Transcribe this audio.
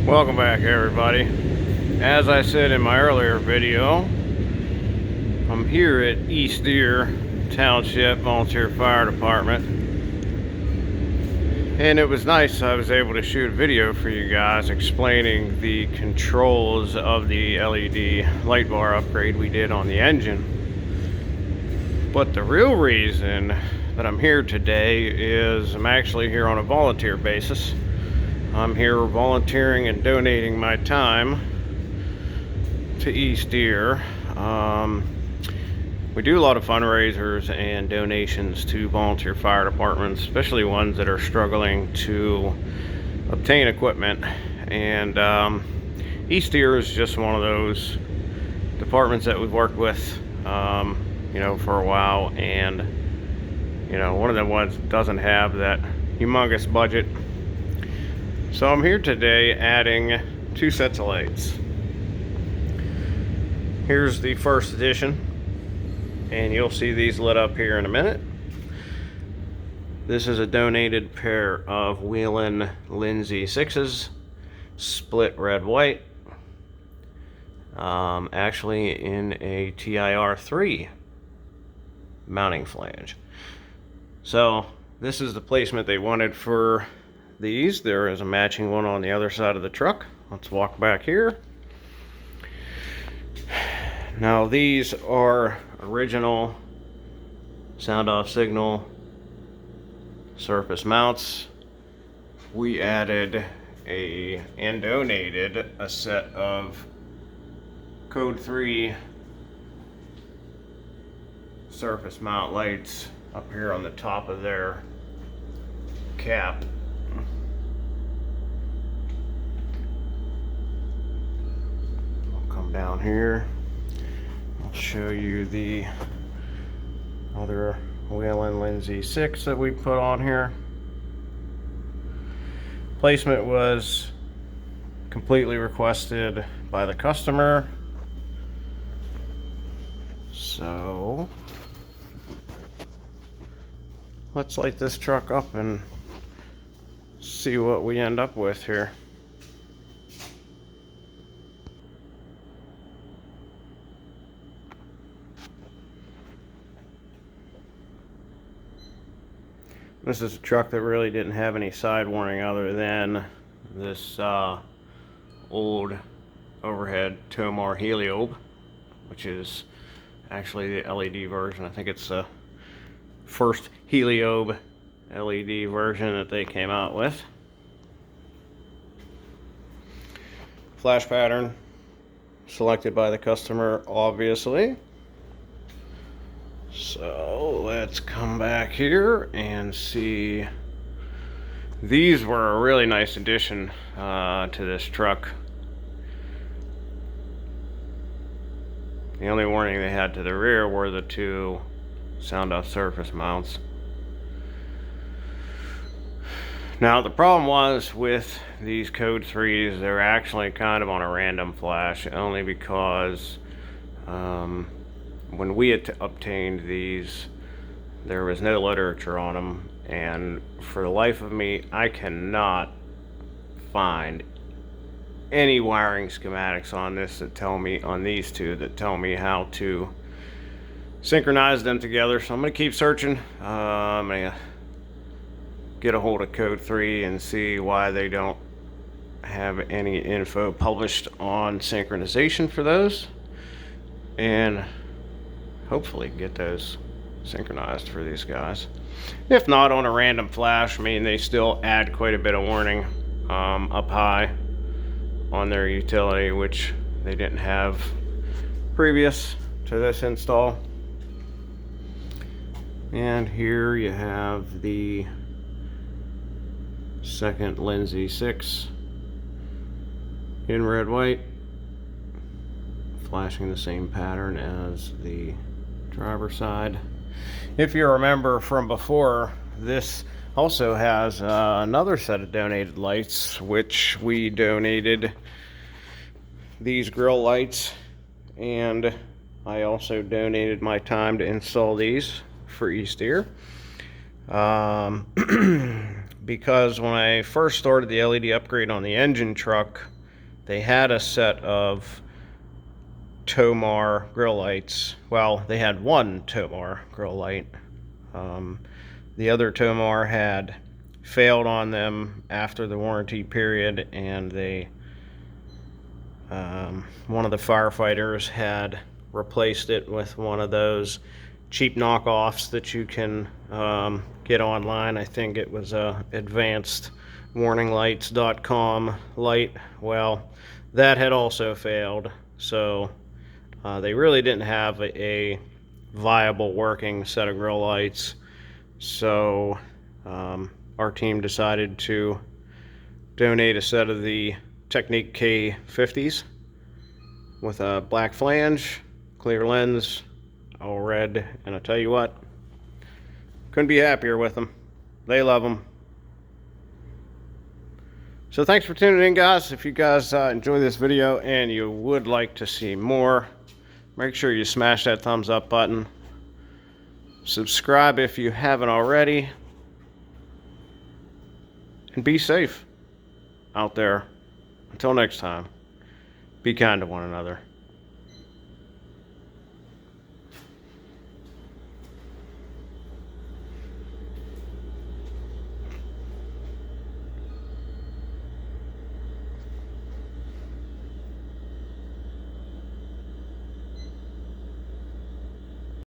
Welcome back, everybody. As I said in my earlier video, I'm here at East Deer Township Volunteer Fire Department, and it was nice I was able to shoot a video for you guys explaining the controls of the LED light bar upgrade we did on the engine. But the real reason that I'm here today is I'm actually here on a volunteer basis. I'm here volunteering and donating my time to East Deer. We do a lot of fundraisers and donations to volunteer fire departments, especially ones that are struggling to obtain equipment. And East Deer is just one of those departments that we've worked with, for a while, and one of the ones that doesn't have that humongous budget. So I'm here today adding 2 sets of lights. Here's the first edition, and you'll see these lit up here in a minute. This is a donated pair of Whelen llC 6s, split red-white, actually in a TIR3 mounting flange. So this is the placement they wanted for these. There is a matching one on the other side of the truck. Let's walk back here. Now these are original sound off signal surface mounts. We added and donated a set of Code3 surface mount lights up here on the top of their cap. I'll come down here. I'll show you the other Whelen llC 6 that we put on here. Placement was completely requested by the customer. So let's light this truck up and see what we end up with here. This is a truck that really didn't have any side warning other than this old overhead Tomar heliobe, which is actually the LED version. I think it's the first heliobe LED version that they came out with. Flash pattern selected by the customer, obviously. So let's come back here and see. These were a really nice addition to this truck. The only warning they had to the rear were the 2 sound off surface mounts. Now the problem was with these Code3s, they're actually kind of on a random flash, only because when we had obtained these, there was no literature on them, and for the life of me, I cannot find any wiring schematics on this that tell me, on these two, that tell me how to synchronize them together. So I'm going to keep searching. I'm going to get a hold of Code3 and see why they don't have any info published on synchronization for those, and hopefully get those synchronized for these guys. If not, on a random flash, I mean, they still add quite a bit of warning up high on their utility, which they didn't have previous to this install. And here you have the second llC 6 in red white, flashing the same pattern as the driver's side. If you remember from before, this also has another set of donated lights, which we donated these grill lights, and I also donated my time to install these for East Deer. Because when I first started the LED upgrade on the engine truck, they had a set of Tomar grill lights. Well, they had one Tomar grill light. The other Tomar had failed on them after the warranty period, and they one of the firefighters had replaced it with one of those cheap knockoffs that you can get online. I think it was a advancedwarninglights.com light. Well, that had also failed, so they really didn't have a viable working set of grill lights. So our team decided to donate a set of the Technique K50s with a black flange, clear lens, all red, and I tell you what, couldn't be happier with them. They love them. So thanks for tuning in, guys. If you guys enjoy this video and you would like to see more, make sure you smash that thumbs up button. Subscribe if you haven't already. And be safe out there. Until next time, be kind to one another.